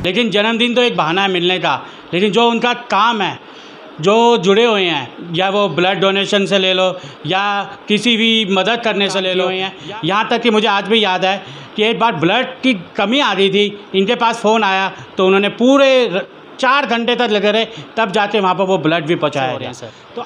लेकिन जन्मदिन तो एक बहाना है मिलने का, लेकिन जो उनका काम है, जो जुड़े हुए हैं, या वो ब्लड डोनेशन से ले लो या किसी भी मदद करने से ले लो, यहाँ तक कि मुझे आज भी याद है कि एक बार ब्लड की कमी आ रही थी, इनके पास फ़ोन आया तो उन्होंने पूरे 4 घंटे तक लगे रहे, तब जाके वहाँ पर वो ब्लड भी पहुँचाया गया। सर तो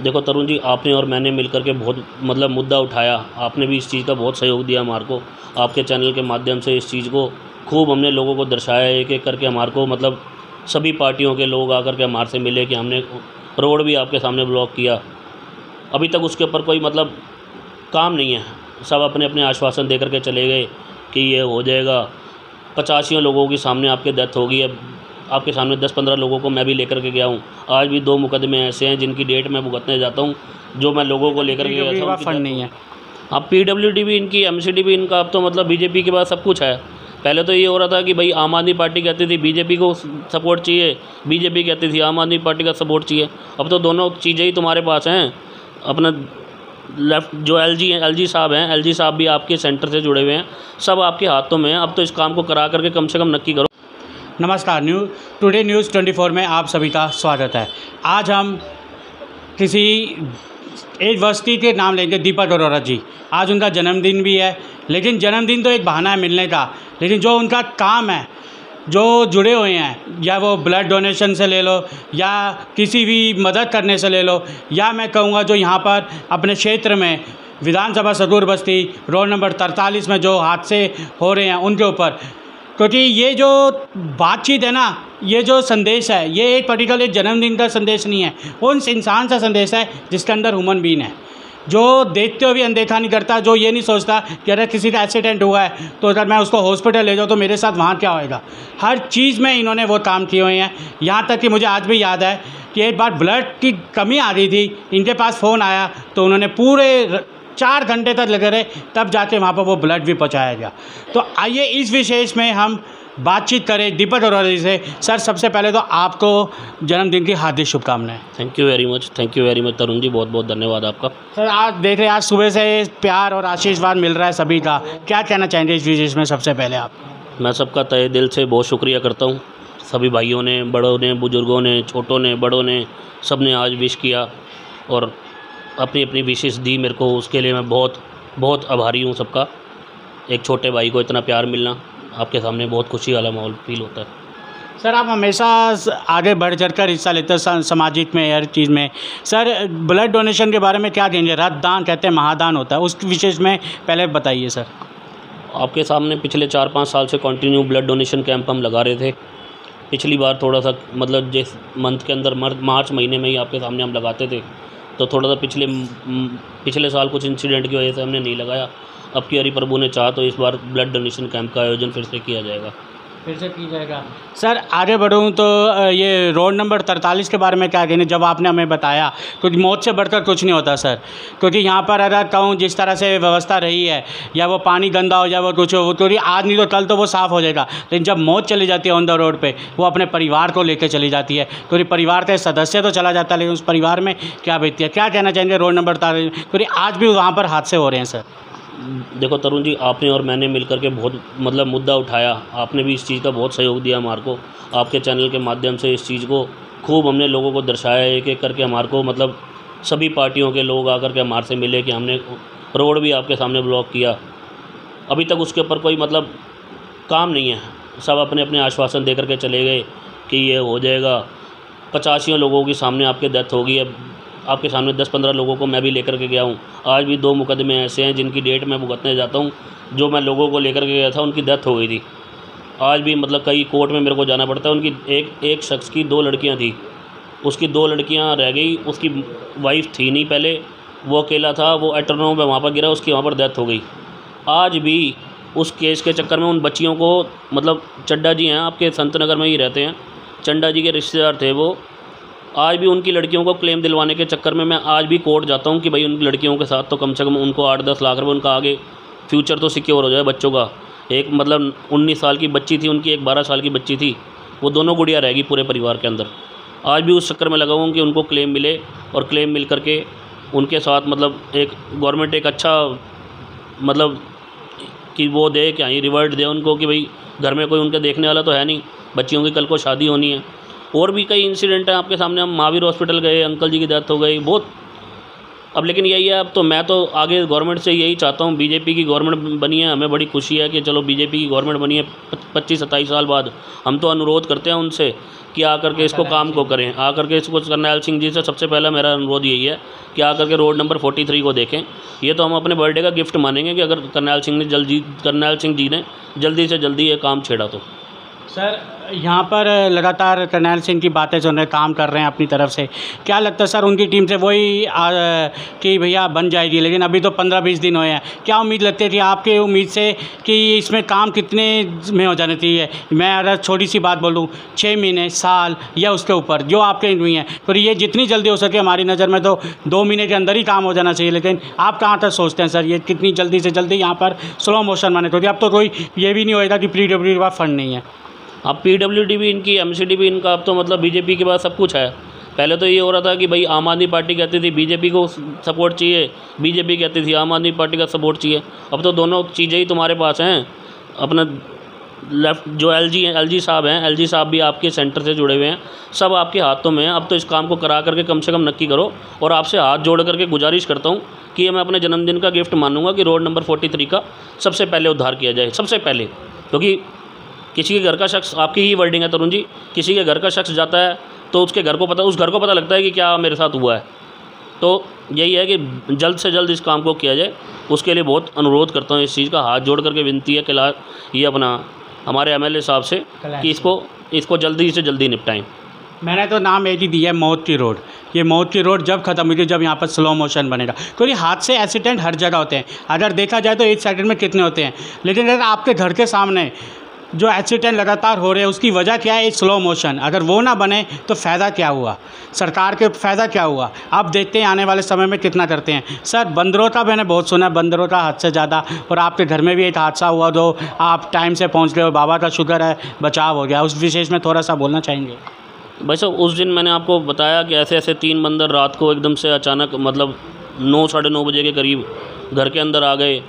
देखो तरुण जी, आपने और मैंने मिलकर के बहुत मुद्दा उठाया, आपने भी इस चीज़ का बहुत सहयोग दिया हमारे को। आपके चैनल के माध्यम से इस चीज़ को खूब हमने लोगों को दर्शाया, एक एक करके हमारे को सभी पार्टियों के लोग आकर के हमारे से मिले कि हमने रोड भी आपके सामने ब्लॉक किया। अभी तक उसके ऊपर कोई काम नहीं है, सब अपने अपने आश्वासन दे करके चले गए कि ये हो जाएगा। 85 लोगों के सामने आपके डेथ हो गई है, आपके सामने 10-15 लोगों को मैं भी लेकर के गया हूँ। आज भी 2 मुकदमे ऐसे हैं जिनकी डेट मैं भुगतने जाता हूँ, जो मैं लोगों को लेकर के गया था। फंड नहीं है, अब PWD भी इनकी, MCD भी इनका, अब तो बीजेपी के बाद सब कुछ है। पहले तो ये हो रहा था कि भाई आम आदमी पार्टी कहती थी बीजेपी को सपोर्ट चाहिए, बीजेपी कहती थी आम आदमी पार्टी का सपोर्ट चाहिए। अब तो दोनों चीज़ें ही तुम्हारे पास हैं। अपना लेफ्ट जो LG साहब हैं, LG साहब भी आपके सेंटर से जुड़े हुए हैं, सब आपके हाथों में हैं। अब तो इस काम को करा करके कम से कम नक्की करो। नमस्कार, टुडे न्यूज़ 24 में आप सभी का स्वागत है। आज हम किसी एक बस्ती के नाम लेंगे, दीपक अरोड़ा जी। आज उनका जन्मदिन भी है, लेकिन जन्मदिन तो एक बहाना है मिलने का, लेकिन जो उनका काम है, जो जुड़े हुए हैं, या वो ब्लड डोनेशन से ले लो या किसी भी मदद करने से ले लो, या मैं कहूँगा जो यहाँ पर अपने क्षेत्र में विधानसभा सदूर बस्ती रोड नंबर 43 में जो हादसे हो रहे हैं उनके ऊपर, क्योंकि ये जो बातचीत है ना, ये जो संदेश है, ये एक पर्टिकुलर जन्मदिन का संदेश नहीं है, वो उस इंसान का संदेश है जिसके अंदर ह्यूमन बीइंग है, जो देखते हुए भी अनदेखा नहीं करता, जो ये नहीं सोचता कि अगर किसी का एक्सीडेंट हुआ है तो अगर मैं उसको हॉस्पिटल ले जाऊँ तो मेरे साथ वहाँ क्या होएगा। हर चीज़ में इन्होंने वो काम किए हुए हैं। यहाँ तक कि मुझे आज भी याद है कि एक बार ब्लड की कमी आ रही थी, इनके पास फ़ोन आया तो उन्होंने पूरे 4 घंटे तक लगे रहे, तब जाके वहाँ पर वो ब्लड भी पहुँचाया गया। तो आइए इस विशेष में हम बातचीत करें दीपक अरोड़ा जी से। सर, सबसे पहले तो आपको जन्मदिन की हार्दिक शुभकामनाएं। Thank you very much Tarun ji, बहुत बहुत धन्यवाद आपका। सर, आज देख रहे हैं आज सुबह से प्यार और आशीर्वाद मिल रहा है सभी का, क्या कहना चाहेंगे इस विशेष में? सबसे पहले आप। मैं सबका तहे दिल से बहुत शुक्रिया करता हूँ। सभी भाइयों ने, बड़ों ने, बुज़ुर्गों ने, छोटों ने, बड़ों ने, सब ने आज विश किया और अपनी अपनी विशेष दी मेरे को। उसके लिए मैं बहुत बहुत आभारी हूँ सबका। एक छोटे भाई को इतना प्यार मिलना आपके सामने बहुत खुशी वाला माहौल फील होता है। सर, आप हमेशा आगे बढ़ चढ़कर हिस्सा लेते हैं सामाजिक में, हर चीज़ में। सर, ब्लड डोनेशन के बारे में क्या कहेंगे? रक्तदान कहते हैं महादान होता है, उस विशेष में पहले बताइए सर। आपके सामने पिछले 4-5 साल से कंटिन्यू ब्लड डोनेशन कैंप हम लगा रहे थे। पिछली बार थोड़ा सा जिस मंथ के अंदर मार्च महीने में ही आपके सामने हम लगाते थे, तो थोड़ा सा पिछले साल कुछ इंसिडेंट की वजह से हमने नहीं लगाया। अब की हरि प्रभु ने चाहा तो इस बार ब्लड डोनेशन कैंप का आयोजन फिर से किया जाएगा। सर, आगे बढ़ूँ तो ये रोड नंबर 43 के बारे में क्या कहने? जब आपने हमें बताया, क्योंकि मौत से बढ़कर कुछ नहीं होता सर, क्योंकि यहाँ पर अगर कहूँ जिस तरह से व्यवस्था रही है, या वो पानी गंदा हो या वो कुछ हो, क्योंकि आज नहीं तो कल तो वो साफ़ हो जाएगा, लेकिन जब मौत चली जाती है ऑन द रोड पे, वो अपने परिवार को लेकर चली जाती है, क्योंकि परिवार का सदस्य तो चला जाता है, लेकिन उस परिवार में क्या बीतती है? क्या कहना चाहेंगे रोड नंबर 43, क्योंकि आज भी वहाँ पर हादसे हो रहे हैं सर? देखो तरुण जी, आपने और मैंने मिलकर के बहुत मुद्दा उठाया, आपने भी इस चीज़ का बहुत सहयोग दिया हमारे को। आपके चैनल के माध्यम से इस चीज़ को खूब हमने लोगों को दर्शाया, एक एक करके हमारे को सभी पार्टियों के लोग आकर के हमारे से मिले कि हमने रोड भी आपके सामने ब्लॉक किया। अभी तक उसके ऊपर कोई काम नहीं है, सब अपने अपने आश्वासन दे करके चले गए कि ये हो जाएगा। 85 लोगों के सामने आपके डेथ हो गई है, आपके सामने 10-15 लोगों को मैं भी लेकर के गया हूँ। आज भी 2 मुकदमे ऐसे हैं जिनकी डेट मैं भुगतने जाता हूँ, जो मैं लोगों को लेकर के गया था उनकी डेथ हो गई थी। आज भी कई कोर्ट में मेरे को जाना पड़ता है। उनकी एक शख्स की 2 लड़कियाँ थी, उसकी 2 लड़कियाँ रह गई, उसकी वाइफ थी नहीं पहले, वो अकेला था, वो एटर्नो में वहाँ पर गिरा, उसकी वहाँ पर डेथ हो गई। आज भी उस केस के चक्कर में उन बच्चियों को चड्डा जी हैं, आपके संत नगर में ही रहते हैं, चंडा जी के रिश्तेदार थे वो। आज भी उनकी लड़कियों को क्लेम दिलवाने के चक्कर में मैं आज भी कोर्ट जाता हूँ कि भाई उनकी लड़कियों के साथ तो कम से कम उनको 8-10 लाख रुपये, उनका आगे फ्यूचर तो सिक्योर हो जाए बच्चों का। एक 19 साल की बच्ची थी उनकी, एक 12 साल की बच्ची थी, वो दोनों गुड़िया रहेगी पूरे परिवार के अंदर। आज भी उस चक्कर में लगा हूँ कि उनको क्लेम मिले, और क्लेम मिल करके उनके साथ एक गवर्नमेंट एक अच्छा कि वो दे, क्या ही रिवर्ट दे उनको कि भाई घर में कोई उनके देखने वाला तो है नहीं, बच्चियों की कल को शादी होनी है। और भी कई इंसिडेंट हैं आपके सामने। हम महावीर हॉस्पिटल गए, अंकल जी की डेथ हो गई बहुत। अब लेकिन यही है, अब तो मैं तो आगे गवर्नमेंट से यही चाहता हूँ, बीजेपी की गवर्नमेंट बनी है, हमें बड़ी खुशी है कि चलो बीजेपी की गवर्नमेंट बनी है 25-27 साल बाद। हम तो अनुरोध करते हैं उनसे कि आकर के इसको काम को करें, आकर के इसको करनैल सिंह जी से सबसे पहला मेरा अनुरोध यही है कि आकर के रोड नंबर 43 को देखें। ये तो हम अपने बर्थडे का गिफ्ट मानेंगे कि अगर करनैल सिंह जी ने जल्दी से जल्दी ये काम छेड़ा तो। सर यहाँ पर लगातार करनैल सिंह की बातें सुन रहे, काम कर रहे हैं अपनी तरफ से। क्या लगता है सर उनकी टीम से वही कि भैया बन जाएगी, लेकिन अभी तो 15-20 दिन हुए हैं। क्या उम्मीद लगती है कि आपके उम्मीद से कि इसमें काम कितने में हो जाना चाहिए? मैं अगर छोटी सी बात बोलूँ, 6 महीने, साल या उसके ऊपर जो आपके हुई हैं, तो ये जितनी जल्दी हो सके हमारी नज़र में तो 2 महीने के अंदर ही काम हो जाना चाहिए। लेकिन आप कहाँ तक सोचते हैं सर ये कितनी जल्दी से जल्दी यहाँ पर स्लो मोशन बने? क्योंकि अब तो कोई ये भी नहीं होएगा कि PWD का फंड नहीं है। अब PWD भी इनकी, MCD भी इनका, अब तो मतलब बीजेपी के पास सब कुछ है। पहले तो ये हो रहा था कि भाई आम आदमी पार्टी कहती थी बीजेपी को सपोर्ट चाहिए, बीजेपी कहती थी आम आदमी पार्टी का सपोर्ट चाहिए। अब तो दोनों चीज़ें ही तुम्हारे पास हैं। अपना लेफ्ट जो LG साहब हैं, LG साहब भी आपके सेंटर से जुड़े हुए हैं, सब आपके हाथों में हैं। अब तो इस काम को करा करके कम से कम नक्की करो। और आपसे हाथ जोड़ करके गुजारिश करता हूँ कि ये मैं अपने जन्मदिन का गिफ्ट मानूंगा कि रोड नंबर 43 का सबसे पहले उद्धार किया जाए, सबसे पहले। क्योंकि किसी के घर का शख्स, आपकी ही वर्डिंग है तरुण जी, किसी के घर का शख्स जाता है तो उसके घर को पता, उस घर को पता लगता है कि क्या मेरे साथ हुआ है। तो यही है कि जल्द से जल्द इस काम को किया जाए, उसके लिए बहुत अनुरोध करता हूँ। इस चीज़ का हाथ जोड़ करके विनती है कि ये अपना हमारे MLA साहब से कि इसको जल्दी से जल्दी निपटाएं। मैंने तो नाम एक ही दिया है, मौत की रोड। ये मौत की रोड जब ख़त्म हुई, जब यहाँ पर स्लो मोशन बनेगा। क्योंकि हादसे एक्सीडेंट हर जगह होते हैं, अगर देखा जाए तो एक सेकंड में कितने होते हैं। लेकिन अगर आपके घर के सामने जो एक्सीडेंट लगातार हो रहे हैं उसकी वजह क्या है? Slow motion. अगर वो ना बने तो फ़ायदा क्या हुआ सरकार के, फ़ायदा क्या हुआ? आप देखते हैं आने वाले समय में कितना करते हैं। सर बंदरोता मैंने बहुत सुना है, बंदरोता हद से ज़्यादा। और आपके घर में भी एक हादसा हुआ तो आप टाइम से पहुँच गए हो, बाबा का शुक्र है बचाव हो गया। उस विशेष में थोड़ा सा बोलना चाहेंगे? भाई साहब उस दिन मैंने आपको बताया कि ऐसे ऐसे 3 बंदर रात को एकदम से अचानक मतलब 9 साढ़े 9 बजे के करीब घर के अंदर आ गए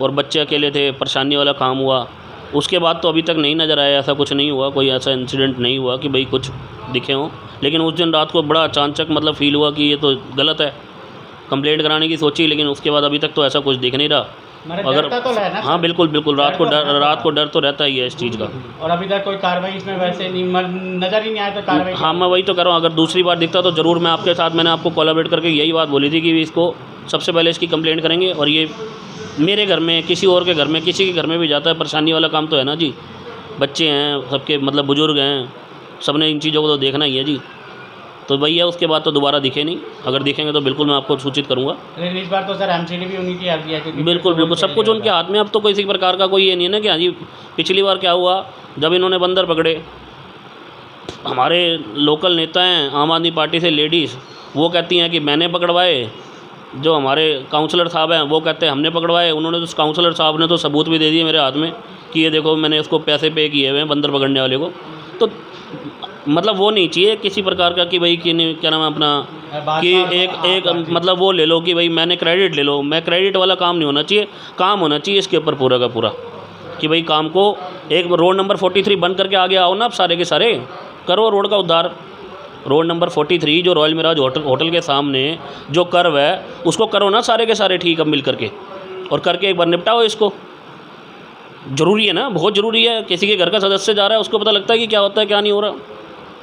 और बच्चे अकेले थे, परेशानी वाला काम हुआ। उसके बाद तो अभी तक नहीं नज़र आया, ऐसा कुछ नहीं हुआ, कोई ऐसा इंसिडेंट नहीं हुआ कि भाई कुछ दिखे हों। लेकिन उस दिन रात को बड़ा अचानक मतलब फ़ील हुआ कि ये तो गलत है। कंप्लेंट कराने की सोची, लेकिन उसके बाद अभी तक तो ऐसा कुछ दिख नहीं रहा। अगर तो हाँ बिल्कुल रात को डर तो रहता ही है इस चीज़ का। और अभी तक कोई कार्रवाई इसमें वैसे नहीं नज़र ही नहीं आया तो कार्रवाई? हाँ मैं वही तो कर रहा हूँ, अगर दूसरी बार दिखता तो ज़रूर मैं आपके साथ, मैंने आपको कोलैबोरेट करके यही बात बोली थी कि इसको सबसे पहले इसकी कंप्लेंट करेंगे। और ये मेरे घर में, किसी और के घर में, किसी के घर में भी जाता है, परेशानी वाला काम तो है ना जी। बच्चे हैं सबके, मतलब बुजुर्ग हैं, सब ने इन चीज़ों को तो देखना ही है जी। तो वही है, उसके बाद तो दोबारा दिखे नहीं। अगर दिखेंगे तो बिल्कुल मैं आपको सूचित करूँगा। लेकिन इस बार तो सर MCD भी उन्हीं की हाथ है। बिल्कुल सब कुछ उनके हाथ में। अब तो किसी प्रकार का कोई ये नहीं है ना कि हाँ जी। पिछली बार क्या हुआ, जब इन्होंने बंदर पकड़े, हमारे लोकल नेता हैं आम आदमी पार्टी से लेडीज़, वो कहती हैं कि मैंने पकड़वाए। जो हमारे काउंसलर साहब हैं वो कहते हैं हमने पकड़वाए। उन्होंने तो, उस काउंसलर साहब ने तो सबूत भी दे दिए मेरे हाथ में कि ये देखो मैंने उसको पैसे पे किए हुए हैं बंदर पकड़ने वाले को। तो मतलब वो नहीं चाहिए किसी प्रकार का कि भाई क्या नाम है अपना, कि एक मतलब वो ले लो कि भाई मैंने क्रेडिट ले लो। मैं क्रेडिट वाला काम नहीं होना चाहिए, काम होना चाहिए इसके ऊपर पूरा का पूरा कि भाई काम को एक रोड नंबर 43 बंद करके आगे आओ ना आप, सारे के सारे करो रोड का उद्धार। रोड नंबर 43 जो रॉयल मिराज होटल के सामने जो कर्व है उसको करो ना सारे के सारे ठीक, अब मिल करके और करके एक बार निपटाओ इसको। ज़रूरी है ना, बहुत ज़रूरी है। किसी के घर का सदस्य जा रहा है, उसको पता लगता है कि क्या होता है क्या नहीं हो रहा।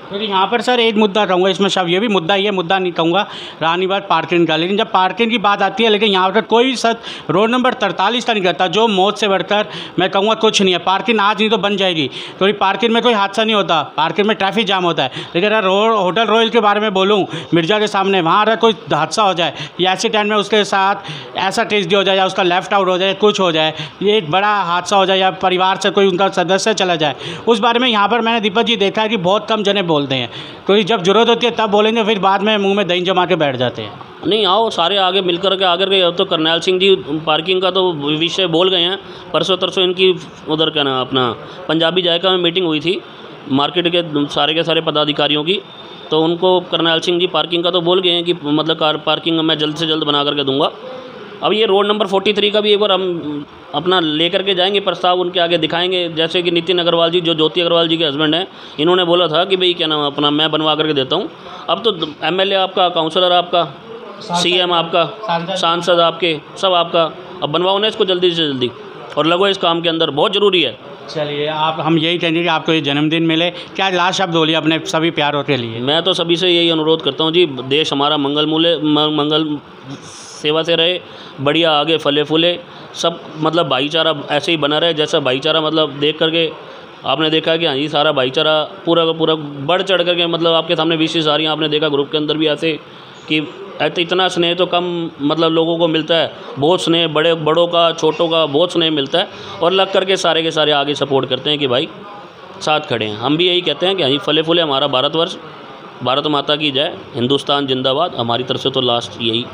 क्योंकि यहाँ पर सर एक मुद्दा कहूँगा इसमें, सब ये भी मुद्दा ही है, मुद्दा नहीं कहूँगा, रही बात पार्किंग का। लेकिन जब पार्किंग की बात आती है, लेकिन यहाँ पर कोई भी सर रोड नंबर 43 का नहीं करता, जो मौत से बढ़कर मैं कहूँगा कुछ नहीं है। पार्किंग आज नहीं तो बन जाएगी, क्योंकि पार्किंग में कोई हादसा नहीं होता, पार्किंग में ट्रैफिक जाम होता है। लेकिन अगर होटल रॉयल के बारे में बोलूँ, मिर्जा के सामने, वहाँ अगर कोई हादसा हो जाए या एक्सीडेंट में उसके साथ ऐसा ट्रेजेडी हो जाए या उसका लेफ्ट आउट हो जाए, कुछ हो जाए, ये एक बड़ा हादसा हो जाए या परिवार से कोई उनका सदस्य चला जाए, उस बारे में यहाँ पर मैंने दीपक जी देखा है कि बहुत कम जने बोलते हैं। क्योंकि जब जरूरत होती है तब बोलेंगे, फिर बाद में मुंह में दही जमा के बैठ जाते हैं। नहीं आओ सारे आगे मिलकर के आकर के। अब तो करनैल सिंह जी पार्किंग का तो विषय बोल गए हैं। परसों तरसों इनकी उधर क्या ना अपना पंजाबी जायका में मीटिंग हुई थी मार्केट के सारे पदाधिकारियों की, तो उनको करनैल सिंह जी पार्किंग का तो बोल गए हैं कि मतलब कार पार्किंग मैं जल्द से जल्द बना करके दूंगा। अब ये रोड नंबर 43 का भी एक बार हम अपना लेकर के जाएंगे, प्रस्ताव उनके आगे दिखाएंगे। जैसे कि नितिन अग्रवाल जी, जो ज्योति अग्रवाल जी के हस्बैंड हैं, इन्होंने बोला था कि भाई क्या नाम अपना मैं बनवा करके देता हूँ। अब तो एमएलए आपका, काउंसलर आपका, सीएम आपका, सांसद आपके, सब आपका। अब बनवाओ ना इसको जल्दी से जल्दी और लगो इस काम के अंदर, बहुत ज़रूरी है। चलिए, आप हम यही कहेंगे कि आपको ये जन्मदिन मिले। क्या लास्ट शब्द बोलिए अपने सभी प्यारों के लिए? मैं तो सभी से यही अनुरोध करता हूँ जी, देश हमारा मंगल सेवा से रहे, बढ़िया आगे फले फूले, सब मतलब भाईचारा ऐसे ही बना रहे। जैसा भाईचारा मतलब देख करके आपने देखा कि हाँ जी सारा भाईचारा पूरा का पूरा बढ़ चढ़ करके मतलब आपके सामने विशेष आ रही हैं। आपने देखा ग्रुप के अंदर भी ऐसे कि इतना स्नेह तो कम मतलब लोगों को मिलता है, बहुत स्नेह बड़ों का, छोटों का बहुत स्नेह मिलता है। और लग करके सारे के सारे आगे सपोर्ट करते हैं कि भाई साथ खड़े हैं। हम भी यही कहते हैं कि हाँ जी फले फूले हमारा भारतवर्ष, भारत माता की जय, हिंदुस्तान जिंदाबाद। हमारी तरफ से तो लास्ट यही।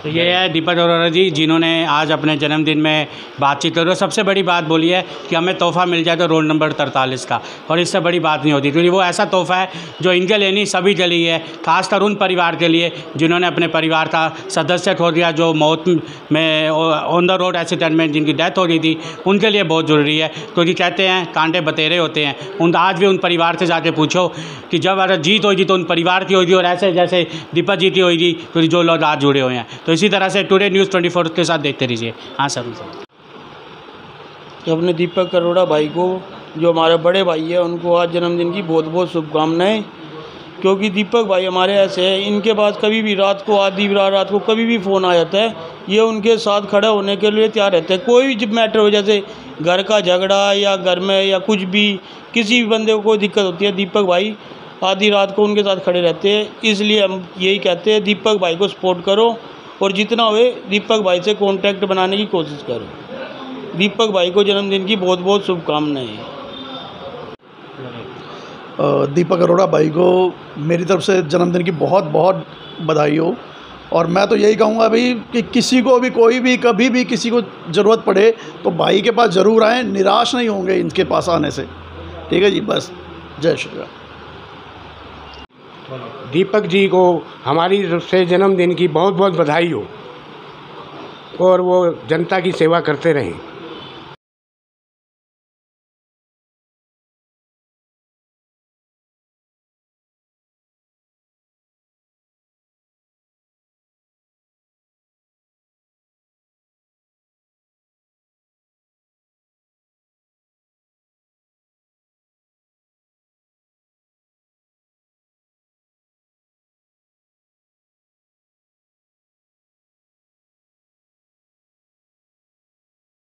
तो ये है दीपक अरोड़ा जी, जिन्होंने आज अपने जन्मदिन में बातचीत करो। सबसे बड़ी बात बोली है कि हमें तोहफ़ा मिल जाए तो रोड नंबर 43 का, और इससे बड़ी बात नहीं होती, क्योंकि वो ऐसा तोहफ़ा है जो इनके लिए नहीं सभी के लिए है, खासकर उन परिवार के लिए जिन्होंने अपने परिवार का सदस्य खो दिया, जो मौत में ऑन द रोड एक्सीडेंट में जिनकी डेथ हो गई थी, उनके लिए बहुत ज़रूरी है। क्योंकि कहते हैं कांटे बतेरे होते हैं। आज भी उन परिवार से जाके पूछो कि जब अगर जीत होगी तो उन परिवार की होगी, और ऐसे जैसे दीपक जी की होगी, क्योंकि जो लोग आज जुड़े हुए हैं। तो इसी तरह से टुडे न्यूज़ 24 के साथ देखते रहिए। हाँ सर, अपने दीपक अरोड़ा भाई को, जो हमारे बड़े भाई है, उनको आज जन्मदिन की बहुत बहुत शुभकामनाएं। क्योंकि दीपक भाई हमारे ऐसे हैं, इनके पास कभी भी रात को आधी रात को कभी भी फ़ोन आ जाता है, ये उनके साथ खड़े होने के लिए तैयार रहते हैं। कोई भी जब मैटर हो, जैसे घर का झगड़ा या घर में या कुछ भी किसी भी बंदे को कोई दिक्कत होती है, दीपक भाई आधी रात को उनके साथ खड़े रहते हैं। इसलिए हम यही कहते हैं दीपक भाई को सपोर्ट करो, और जितना हुए दीपक भाई से कांटेक्ट बनाने की कोशिश करो। दीपक भाई को जन्मदिन की बहुत बहुत शुभकामनाएं। दीपक अरोड़ा भाई को मेरी तरफ से जन्मदिन की बहुत बहुत बधाई हो। और मैं तो यही कहूँगा भाई कि किसी को भी, कोई भी, कभी भी किसी को ज़रूरत पड़े तो भाई के पास ज़रूर आएँ, निराश नहीं होंगे इनके पास आने से। ठीक है जी, बस जय श्री राम। दीपक जी को हमारी तरफ से जन्मदिन की बहुत बहुत बधाई हो, और वो जनता की सेवा करते रहें।